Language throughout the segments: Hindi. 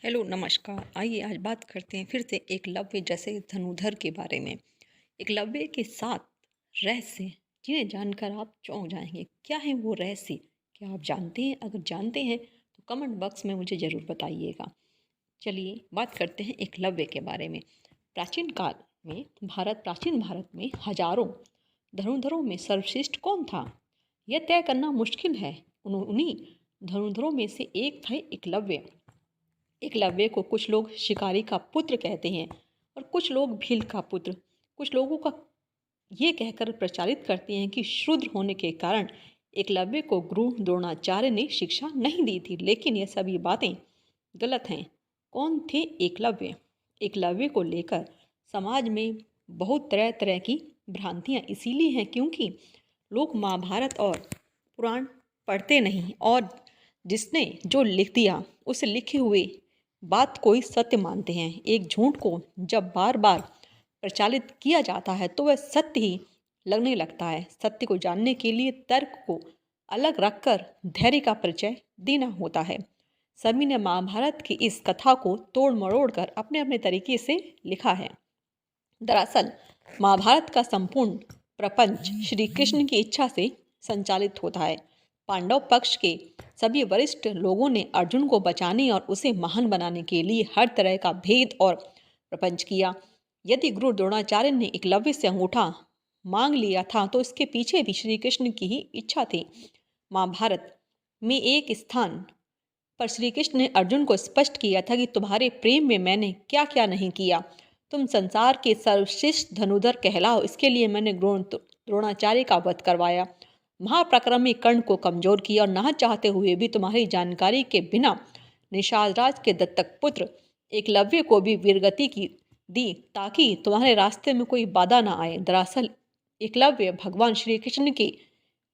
हेलो नमस्कार। आइए आज बात करते हैं फिर से एकलव्य जैसे धनुर्धर के बारे में। एकलव्य के सात रहस्य जिन्हें जानकर आप चौंक जाएंगे। क्या है वो रहस्य? क्या आप जानते हैं? अगर जानते हैं तो कमेंट बॉक्स में मुझे ज़रूर बताइएगा। चलिए बात करते हैं एकलव्य के बारे में। प्राचीन काल में प्राचीन भारत में हजारों धनुर्धरों में सर्वश्रेष्ठ कौन था, यह तय करना मुश्किल है। उन्हीं धनुर्धरों में से एक था एकलव्य। एकलव्य को कुछ लोग शिकारी का पुत्र कहते हैं और कुछ लोग भील का पुत्र। कुछ लोगों का ये कहकर प्रचारित करते हैं कि शूद्र होने के कारण एकलव्य को गुरु द्रोणाचार्य ने शिक्षा नहीं दी थी, लेकिन ये सभी बातें गलत हैं। कौन थे एकलव्य? एकलव्य को लेकर समाज में बहुत तरह तरह की भ्रांतियाँ इसीलिए हैं क्योंकि लोग महाभारत और पुराण पढ़ते नहीं और जिसने जो लिख दिया उसे लिखे हुए बात को ही सत्य मानते हैं। एक झूठ को जब बार बार प्रचालित किया जाता है तो वह सत्य ही लगने लगता है। सत्य को जानने के लिए तर्क को अलग रखकर धैर्य का परिचय देना होता है। सभी ने महाभारत की इस कथा को तोड़ मरोड़ कर अपने अपने तरीके से लिखा है। दरअसल महाभारत का संपूर्ण प्रपंच श्री कृष्ण की इच्छा से संचालित होता है। पांडव पक्ष के सभी वरिष्ठ लोगों ने अर्जुन को बचाने और उसे महान बनाने के लिए हर तरह का भेद और प्रपंच किया। यदि गुरु द्रोणाचार्य ने एकलव्य से अंगूठा मांग लिया था तो इसके पीछे भी श्री कृष्ण की ही इच्छा थी। महाभारत में एक स्थान पर श्री कृष्ण ने अर्जुन को स्पष्ट किया था कि तुम्हारे प्रेम में मैंने क्या क्या नहीं किया। तुम संसार के सर्वश्रेष्ठ धनुधर कहलाओ, इसके लिए मैंने द्रोणाचार्य का वध करवाया, महापराक्रमी कर्ण को कमजोर किया और ना चाहते हुए भी तुम्हारी जानकारी के बिना निषाद राज के दत्तक पुत्र एकलव्य को भी वीरगति की दी ताकि तुम्हारे रास्ते में कोई बाधा ना आए। दरअसल एकलव्य भगवान श्री कृष्ण के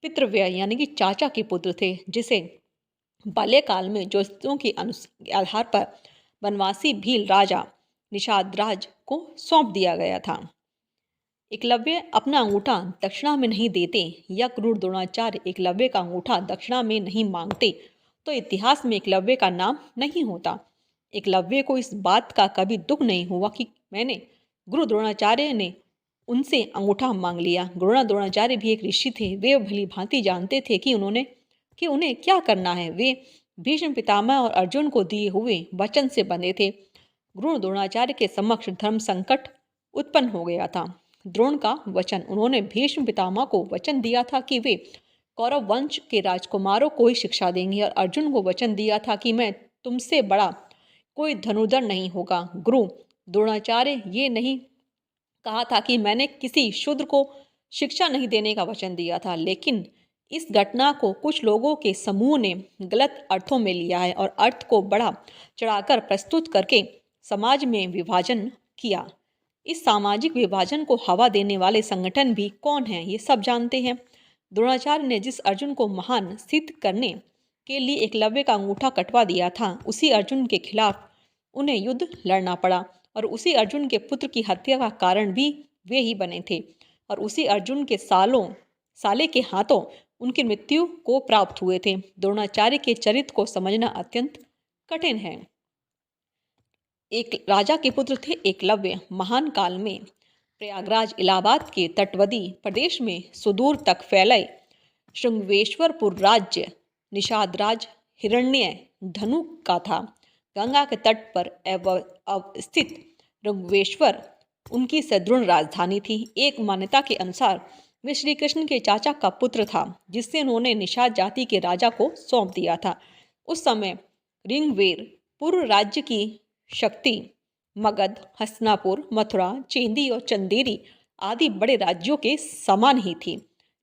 पितृव्य यानी कि चाचा के पुत्र थे, जिसे बाल्यकाल में जोस्तों के आधार पर वनवासी भील राजा निषाद राज को सौंप दिया गया था। एकलव्य अपना अंगूठा दक्षिणा में नहीं देते या क्रूर द्रोणाचार्य एकलव्य का अंगूठा दक्षिणा में नहीं मांगते तो इतिहास में एकलव्य का नाम नहीं होता। एकलव्य को इस बात का कभी दुख नहीं हुआ कि मैंने गुरु द्रोणाचार्य ने उनसे अंगूठा मांग लिया। द्रोणाचार्य भी एक ऋषि थे। वे भली भांति जानते थे कि उन्हें क्या करना है। वे भीष्म पितामह और अर्जुन को दिए हुए वचन से बंधे थे। गुरु द्रोणाचार्य के समक्ष धर्म संकट उत्पन्न हो गया था। द्रोण का वचन, उन्होंने भीष्म पितामह को वचन दिया था कि वे कौरव वंश के राजकुमारों को ही शिक्षा देंगे और अर्जुन को वचन दिया था कि मैं तुमसे बड़ा कोई धनुर्धर नहीं होगा। गुरु द्रोणाचार्य ये नहीं कहा था कि मैंने किसी शूद्र को शिक्षा नहीं देने का वचन दिया था, लेकिन इस घटना को कुछ लोगों के समूह ने गलत अर्थों में लिया है और अर्थ को बढ़ा चढ़ाकर प्रस्तुत करके समाज में विभाजन किया। इस सामाजिक विभाजन को हवा देने वाले संगठन भी कौन हैं, ये सब जानते हैं। द्रोणाचार्य ने जिस अर्जुन को महान सिद्ध करने के लिए एकलव्य का अंगूठा कटवा दिया था, उसी अर्जुन के खिलाफ उन्हें युद्ध लड़ना पड़ा और उसी अर्जुन के पुत्र की हत्या का कारण भी वे ही बने थे और उसी अर्जुन के साले के हाथों उनकी मृत्यु को प्राप्त हुए थे। द्रोणाचार्य के चरित्र को समझना अत्यंत कठिन है। एक राजा के पुत्र थे एकलव्य। महान काल में प्रयागराज इलाहाबाद के तटवर्ती प्रदेश में सुदूर तक फैले श्रृंगवेश्वरपुर राज्य निषाद राज हिरण्य धनु का था। गंगा के तट पर अवस्थित ऋग्वेश्वर उनकी सदृढ़ राजधानी थी। एक मान्यता के अनुसार वे श्री कृष्ण के चाचा का पुत्र था, जिससे उन्होंने निषाद जाति के राजा को सौंप दिया था। उस समय ऋग्वेर पूर्व राज्य की शक्ति मगध, हस्तिनापुर, मथुरा, चेंदी और चंदेरी आदि बड़े राज्यों के समान ही थी।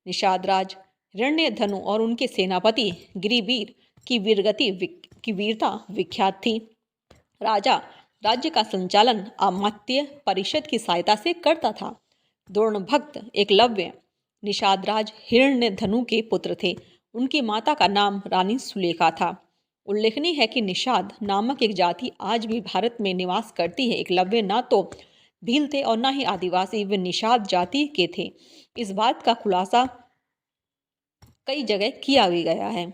निषाद राज हिरण्यधनु और उनके सेनापति गिरिवीर की वीरता विख्यात थी। राजा राज्य का संचालन अमात्य परिषद की सहायता से करता था। द्रोण भक्त एकलव्य निषाद राज हिरण्यधनु के पुत्र थे। उनकी माता का नाम रानी सुलेखा था। उल्लेखनीय है कि निषाद नामक एक जाति आज भी भारत में निवास करती है। एकलव्य ना तो भील थे और ना ही आदिवासी, वे निषाद जाति के थे। इस बात का खुलासा कई जगह किया भी गया है।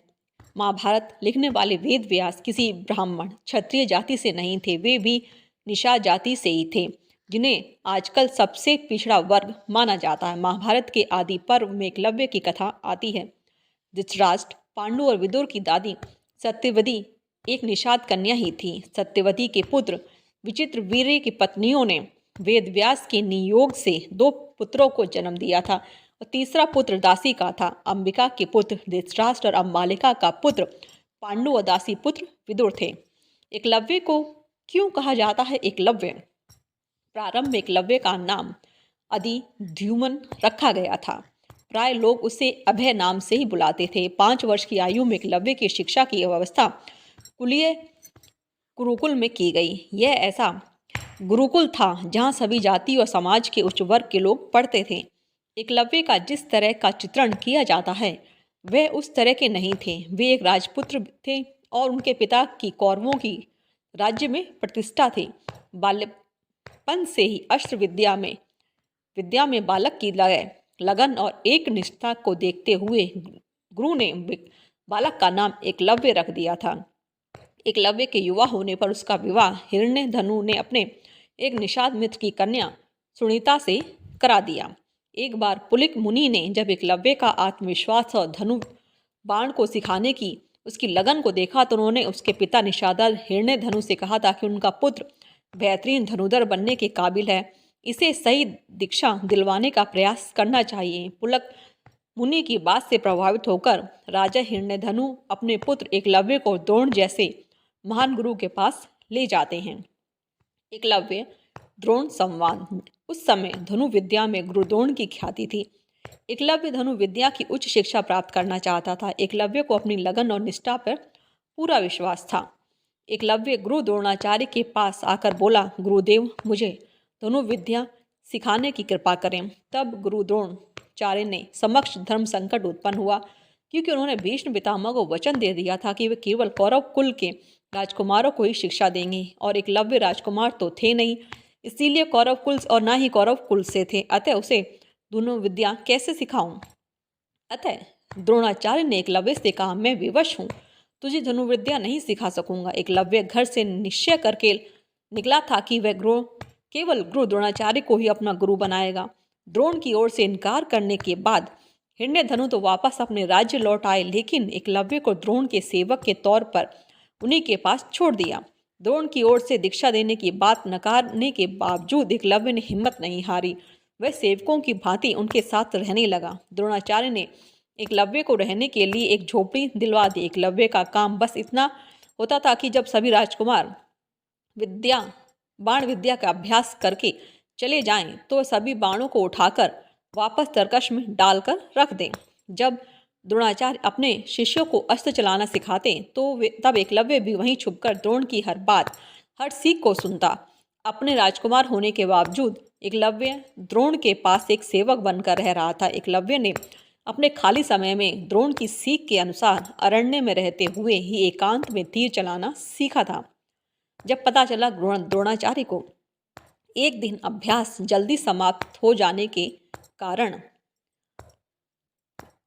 महाभारत लिखने वाले वेद व्यास किसी ब्राह्मण क्षत्रिय जाति से नहीं थे, वे भी निषाद जाति से ही थे, जिन्हें आजकल सबसे पिछड़ा वर्ग माना जाता है। महाभारत के आदि पर्व में एकलव्य की कथा आती है। धृतराष्ट्र, पांडु और विदुर की दादी सत्यवती एक निषाद कन्या ही थी। सत्यवती के पुत्र विचित्रवीर्य की पत्नियों ने वेद व्यास के नियोग से 2 पुत्रों को जन्म दिया था और तीसरा पुत्र दासी का था। अंबिका के पुत्र धृतराष्ट्र और अम्बालिका का पुत्र पांडु और दासी पुत्र विदुर थे। एकलव्य को क्यों कहा जाता है एकलव्य? प्रारंभ में एकलव्य का नाम अधिद्युम्न रखा गया था। प्राय लोग उसे अभय नाम से ही बुलाते थे। 5 वर्ष की आयु में एकलव्य की शिक्षा की व्यवस्था कुलीय गुरुकुल में की गई। यह ऐसा गुरुकुल था जहाँ सभी जाति और समाज के उच्च वर्ग के लोग पढ़ते थे। एकलव्य का जिस तरह का चित्रण किया जाता है वह उस तरह के नहीं थे। वे एक राजपुत्र थे और उनके पिता की कौरवों की राज्य में प्रतिष्ठा थी। बाल्यपन से ही अस्त्र विद्या में बालक की लगन और एक निष्ठा को देखते हुए गुरु ने बालक का नाम एकलव्य रख दिया था। एकलव्य के युवा होने पर उसका विवाह हिरण्यधनु ने अपने एक निषाद मित्र की कन्या सुनीता से करा दिया। एक बार पुलिक मुनि ने जब एकलव्य का आत्मविश्वास और धनु बाण को सिखाने की उसकी लगन को देखा तो उन्होंने उसके पिता निषादर हिरण्यधनु से कहा था कि उनका पुत्र बेहतरीन धनुधर बनने के काबिल है, इसे सही दीक्षा दिलवाने का प्रयास करना चाहिए। पुलक मुनि की बात से प्रभावित होकर राजा हिरण्यधनु अपने पुत्र एकलव्य को द्रोण जैसे महान गुरु के पास ले जाते हैं। एकलव्य द्रोण संवाद। उस समय धनु विद्या में गुरु द्रोण की ख्याति थी। एकलव्य धनु विद्या की उच्च शिक्षा प्राप्त करना चाहता था। एकलव्य को अपनी लगन और निष्ठा पर पूरा विश्वास था। एकलव्य गुरु द्रोणाचार्य के पास आकर बोला, गुरुदेव मुझे धनु विद्या सिखाने की कृपा करें। तब गुरु द्रोणाचार्य ने समक्ष धर्म संकट उत्पन्न हुआ, क्योंकि उन्होंने भीष्म पितामह को वचन दे दिया था कि वे केवल कौरव कुल के राजकुमारों को ही शिक्षा देंगे और एकलव्य राजकुमार तो थे नहीं, इसीलिए कौरव कुल और ना ही कौरव कुल से थे, अतः उसे धनु विद्या कैसे सिखाऊं? अतः द्रोणाचार्य ने एकलव्य से कहा, मैं विवश हूँ, तुझे धनुर्विद्या नहीं सिखा सकूंगा। एकलव्य घर से निश्चय करके निकला था कि वह केवल गुरु द्रोणाचार्य को ही अपना गुरु बनाएगा। द्रोण की ओर से इनकार करने के बाद हिरण्यधनु तो वापस अपने राज्य लौट आए, लेकिन एकलव्य को द्रोण के सेवक के तौर पर उन्हीं के पास छोड़ दिया। द्रोण की ओर से दीक्षा देने की बात नकारने के बावजूद एकलव्य ने हिम्मत नहीं हारी। वह सेवकों की भांति उनके साथ रहने लगा। द्रोणाचार्य ने एकलव्य को रहने के लिए एक झोपड़ी दिलवा दी। एकलव्य का काम बस इतना होता था कि जब सभी राजकुमार बाण विद्या का अभ्यास करके चले जाएं तो सभी बाणों को उठाकर वापस तरकश में डालकर रख दें। जब द्रोणाचार्य अपने शिष्यों को अस्त्र चलाना सिखाते तो तब एकलव्य भी वहीं छुपकर द्रोण की हर बात, हर सीख को सुनता। अपने राजकुमार होने के बावजूद एकलव्य द्रोण के पास एक सेवक बनकर रह रहा था। एकलव्य ने अपने खाली समय में द्रोण की सीख के अनुसार अरण्य में रहते हुए ही एकांत में तीर चलाना सीखा था। जब पता चला द्रोणाचार्य को एक दिन अभ्यास जल्दी समाप्त हो जाने के कारण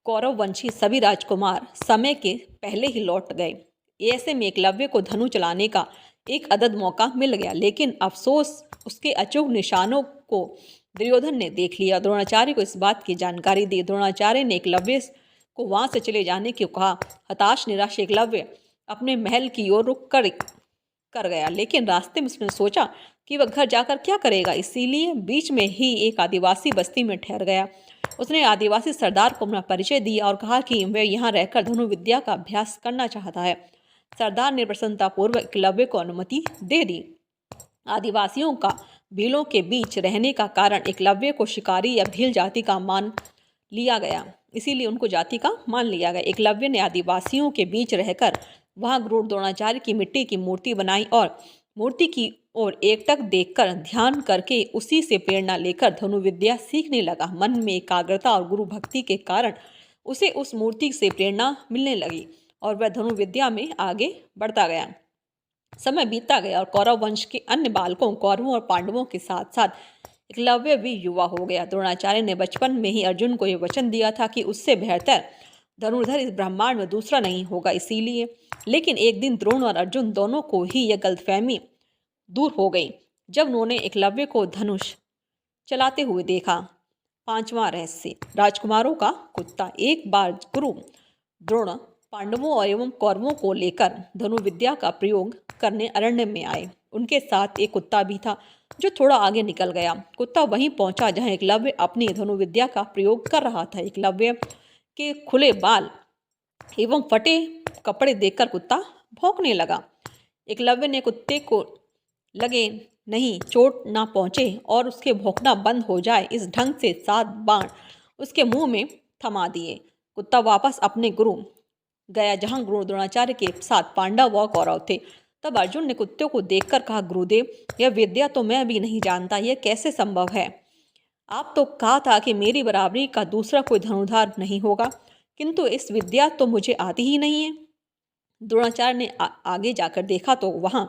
कौरववंशी सभी राजकुमार समय के पहले ही लौट गए। ऐसे में एकलव्य को धनु चलाने का एक अदद मौका मिल गया, लेकिन अफसोस उसके अचूक निशानों को दुर्योधन ने देख लिया। द्रोणाचार्य को इस बात की जानकारी दी। द्रोणाचार्य ने एकलव्य को वहां से चले जाने को कहा। हताश निराश एकलव्य अपने महल की ओर रुख कर गया, लेकिन रास्ते में उसने सोचा कि वह घर जाकर क्या करेगा, इसीलिए बीच में ही एक आदिवासी बस्ती में ठहर गया। उसने आदिवासी सरदार को अपना परिचय दिया और कहा कि वह यहाँ रहकर धनुर्विद्या का अभ्यास करना चाहता है। सरदार ने प्रसन्नतापूर्वक एकलव्य को अनुमति दे दी। आदिवासियों का भीलों के बीच रहने का कारण एकलव्य को शिकारी या भील जाति का मान लिया गया, इसीलिए उनको जाति का मान लिया गया। एकलव्य ने आदिवासियों के बीच रहकर वहाँ गुरु द्रोणाचार्य की मिट्टी की मूर्ति बनाई और मूर्ति की ओर एकटक देखकर ध्यान करके उसी से प्रेरणा लेकर धनुर्विद्या सीखने लगा। मन में एकाग्रता और गुरु भक्ति के कारण उसे उस मूर्ति से प्रेरणा मिलने लगी और वह धनुर्विद्या में आगे बढ़ता गया। समय बीतता गया और कौरव वंश के अन्य बालकों, कौरवों और पांडवों के साथ साथ एकलव्य भी युवा हो गया। द्रोणाचार्य ने बचपन में ही अर्जुन को यह वचन दिया था कि उससे बेहतर धनुर्धर इस ब्रह्मांड में दूसरा नहीं होगा इसीलिए। लेकिन एक दिन द्रोण और अर्जुन दोनों को ही यह गलतफहमी दूर हो गई जब उन्होंने एकलव्य को धनुष चलाते हुए देखा। पांचवा रहस्य, राजकुमारों का कुत्ता। एक बार गुरु द्रोण पांडवों और एवं कौरवों को लेकर धनुर्विद्या का प्रयोग करने अरण्य में आए। उनके साथ एक कुत्ता भी था जो थोड़ा आगे निकल गया। कुत्ता वहीं पहुंचा जहां एकलव्य अपनी धनुर्विद्या का प्रयोग कर रहा था। एकलव्य के खुले बाल एवं फटे कपड़े देखकर कुत्ता भौंकने लगा। एकलव्य ने कुत्ते को लगे नहीं चोट ना पहुंचे और उसके भौंकना बंद हो जाए इस ढंग से 7 बाण उसके मुंह में थमा दिए। कुत्ता वापस अपने गुरु गया जहां गुरु द्रोणाचार्य के साथ पांडव और कौरव थे। तब अर्जुन ने कुत्ते को देखकर कहा, गुरुदेव यह विद्या तो मैं भी नहीं जानता, यह कैसे संभव है? आप तो कहा था कि मेरी बराबरी का दूसरा कोई धनुर्धर नहीं होगा, किंतु इस विद्या तो मुझे आती ही नहीं है। द्रोणाचार्य ने आगे जाकर देखा तो वहां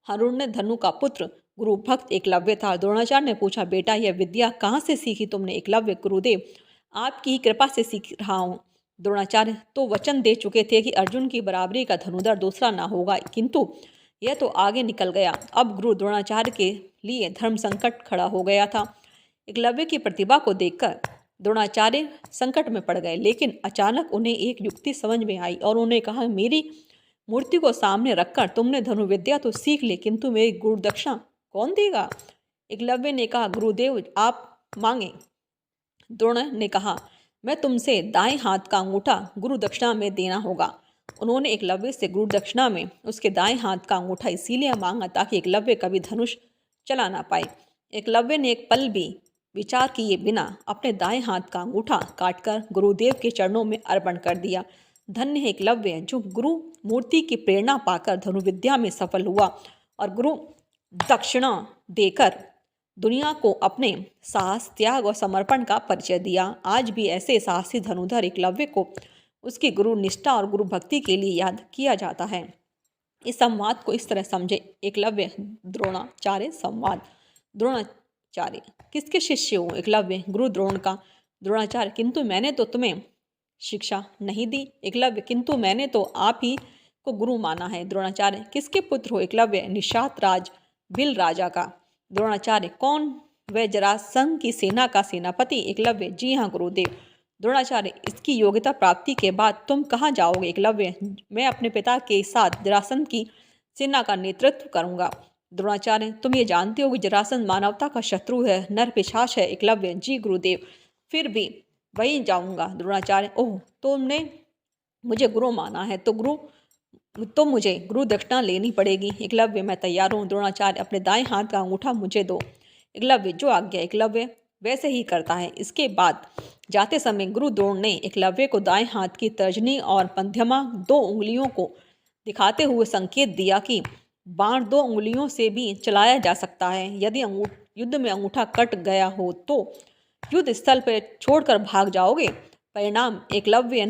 हरुण्य धनु का पुत्र गुरु भक्त एकलव्य था। द्रोणाचार्य ने पूछा, बेटा यह विद्या कहाँ से सीखी तुमने? एकलव्य, गुरुदेव आपकी ही कृपा से सीख रहा हूँ। द्रोणाचार्य तो वचन दे चुके थे कि अर्जुन की बराबरी का धनुर्धर दूसरा ना होगा, किंतु यह तो आगे निकल गया। अब गुरु द्रोणाचार्य के लिए धर्म संकट खड़ा हो गया था। एकलव्य की प्रतिभा को देखकर द्रोणाचार्य संकट में पड़ गए, लेकिन अचानक उन्हें एक युक्ति समझ में आई और उन्होंने कहा, मेरी मूर्ति को सामने रखकर तुमने धनुर्विद्या तो सीख ली, किंतु मेरी गुरुदक्षिणा कौन देगा? एकलव्य ने कहा, गुरुदेव आप मांगे। द्रोण ने कहा, मैं तुमसे दाएं हाथ का अंगूठा गुरु दक्षिणा में देना होगा। उन्होंने एकलव्य से गुरु दक्षिणा में उसके दाएं हाथ का अंगूठा इसीलिए मांगा ताकि एकलव्य कभी धनुष चला ना पाए। एकलव्य ने एक पल भी विचार किए बिना अपने दाएं हाथ का अंगूठा काटकर गुरुदेव के चरणों में अर्पण कर दिया। धन्य है एकलव्य जो गुरु मूर्ति की प्रेरणा पाकर धनुर्विद्या में सफल हुआ और गुरु दक्षिणा देकर दुनिया को अपने साहस, त्याग और समर्पण का परिचय दिया। आज भी ऐसे साहसी धनुर्धर एकलव्य को उसकी गुरु निष्ठा और गुरु भक्ति के लिए याद किया जाता है। इस संवाद को इस तरह समझे, एकलव्य द्रोणाचार्य संवाद। द्रोणाचार्य किसके शिष्य हो? एकलव्य, गुरु द्रोण का। द्रोणाचार्य, किंतु मैंने तो तुम्हें शिक्षा नहीं दी। एकलव्य, किंतु मैंने तो आप ही को गुरु माना है। द्रोणाचार्य, किसके पुत्र हो? एकलव्य, निषाद राज भिल राजा का। द्रोणाचार्य, कौन? वह जरासंध की सेना का सेनापति। एकलव्य, जी हाँ गुरुदेव। द्रोणाचार्य, इसकी योग्यता प्राप्ति के बाद तुम कहाँ जाओगे? एकलव्य, मैं अपने पिता के साथ जरासंध की सेना का नेतृत्व करूंगा। द्रोणाचार्य, तुम ये जानते हो कि जरासंध मानवता का शत्रु है, नर पिशाच है। एकलव्य, जी गुरुदेव, फिर भी वहीं जाऊंगा। द्रोणाचार्य, ओह, तुमने मुझे गुरु माना है तो मुझे गुरु दक्षिणा लेनी पड़ेगी। एकलव्य, मैं तैयार हूँ। द्रोणाचार्य, अपने दाएं हाथ का अंगूठा मुझे दो। एकलव्य, जो आज्ञा। एकलव्य वैसे ही करता है। इसके बाद जाते समय गुरु द्रोण ने एकलव्य को दाएं हाथ की तर्जनी और मध्यमा 2 उंगलियों को दिखाते हुए संकेत दिया कि बाण 2 उंगलियों से भी चलाया जा सकता है। यदि युद्ध में अंगूठा कट गया हो तो युद्ध स्थल पर छोड़कर भाग जाओगे। परिणाम एकलव्य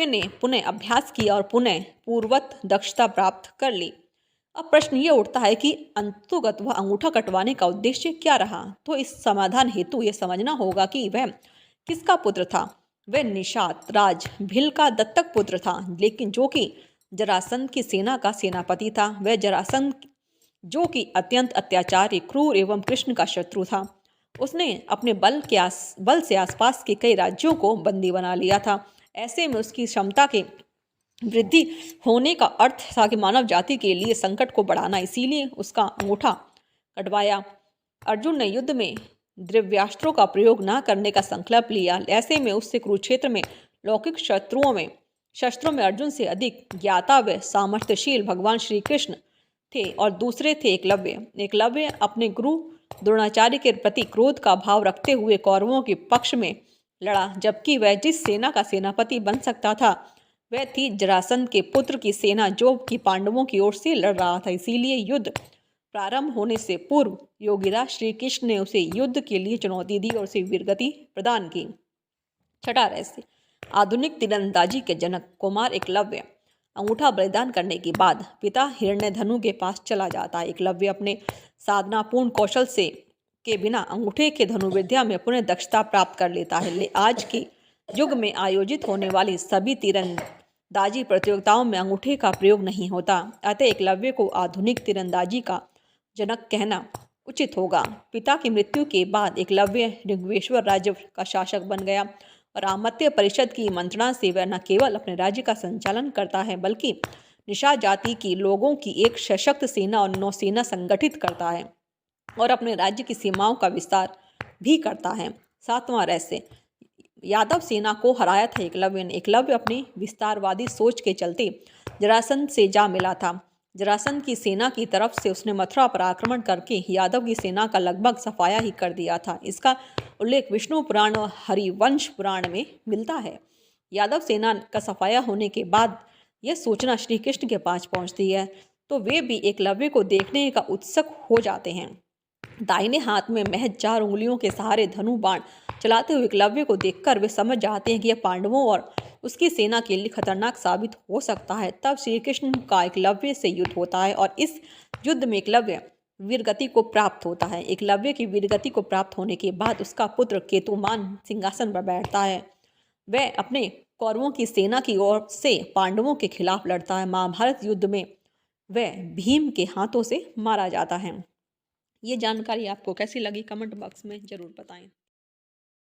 ने पुनः अभ्यास किया और पुनः पूर्ववत दक्षता प्राप्त कर ली। अब प्रश्न ये उठता है कि अंततोगत वह अंगूठा कटवाने का उद्देश्य क्या रहा? तो इस समाधान हेतु यह समझना होगा कि वह किसका पुत्र था। वह निषाद राज भिल का दत्तक पुत्र था, लेकिन जो कि जरासंध की सेना का सेनापति था। वह जरासंध जो कि अत्यंत अत्याचारी, क्रूर एवं कृष्ण का शत्रु था। उसने अपने बल से आसपास के कई राज्यों को बंदी बना लिया था। ऐसे में उसकी क्षमता के वृद्धि होने का अर्थ था कि मानव जाति के लिए संकट को बढ़ाना। इसीलिए उसका अंगूठा कटवाया। अर्जुन ने युद्ध में दिव्यास्त्रों का प्रयोग न करने का संकल्प लिया। ऐसे में उससे कुरुक्षेत्र में लौकिक शस्त्रों में अर्जुन से अधिक ज्ञाता व सामर्थ्यशील भगवान श्री कृष्ण थे और दूसरे थे एकलव्य। एकलव्य अपने गुरु द्रोणाचार्य के प्रति क्रोध का भाव रखते हुए कौरवों के पक्ष में लड़ा, जबकि वह जिस सेना का सेनापति बन सकता था वह थी जरासंध के पुत्र की सेना जो कि पांडवों की ओर से लड़ रहा था। इसीलिए युद्ध प्रारंभ होने से पूर्व योगीराज श्री कृष्ण ने उसे युद्ध के लिए चुनौती दी और उसे वीरगति प्रदान की। छठा रहस्य, आधुनिक तीरंदाजी के जनक कुमार एकलव्य अंगूठा बलिदान करने के बाद पिता हिरण्यधनु के पास चला जाता है। एकलव्य अपने साधनापूर्ण कौशल से के बिना अंगूठे के धनुर्विद्या में पुनः दक्षता प्राप्त कर लेता है। आज के युग में आयोजित होने वाली सभी तीरंदाजी प्रतियोगिताओं में अंगूठे का प्रयोग नहीं होता। अतः एकलव्य को आधुनिक तीरंदाजी का जनक कहना उचित होगा। पिता की मृत्यु के बाद एकलव्य ऋग्वेश्वर राज्य का शासक बन गया और आमत्य परिषद की मंत्रणा से वह न केवल अपने राज्य का संचालन करता है बल्कि निषाद जाति के लोगों की एक सशक्त सेना और नौसेना संगठित करता है और अपने राज्य की सीमाओं का विस्तार भी करता है। 7वां रहस्य, यादव सेना को हराया था एकलव्य ने। एकलव्य अपनी विस्तारवादी सोच के चलते जरासंध से जा मिला था। जरासंध की सेना की तरफ से उसने मथुरा पर आक्रमण करके यादव की सेना का लगभग सफाया ही कर दिया था। इसका उल्लेख विष्णु पुराण और हरिवंश पुराण में मिलता है। यादव सेना का सफाया होने के बाद यह सूचना श्री कृष्ण के पास पहुंचती है तो वे भी एकलव्य को देखने का उत्सुक हो जाते हैं। दाहिने हाथ में महज 4 उंगलियों के सहारे धनु बाण चलाते हुए एकलव्य को देखकर वे समझ जाते हैं कि यह पांडवों और उसकी सेना के लिए खतरनाक साबित हो सकता है। तब श्री कृष्ण का एकलव्य से युद्ध होता है और इस युद्ध में एकलव्य वीरगति को प्राप्त होता है। एकलव्य की वीरगति को प्राप्त होने के बाद उसका पुत्र केतुमान सिंहासन पर बैठता है। वह अपने कौरवों की सेना की ओर से पांडवों के खिलाफ लड़ता है। महाभारत युद्ध में वह भीम के हाथों से मारा जाता है। ये जानकारी आपको कैसी लगी कमेंट बॉक्स में ज़रूर बताएं।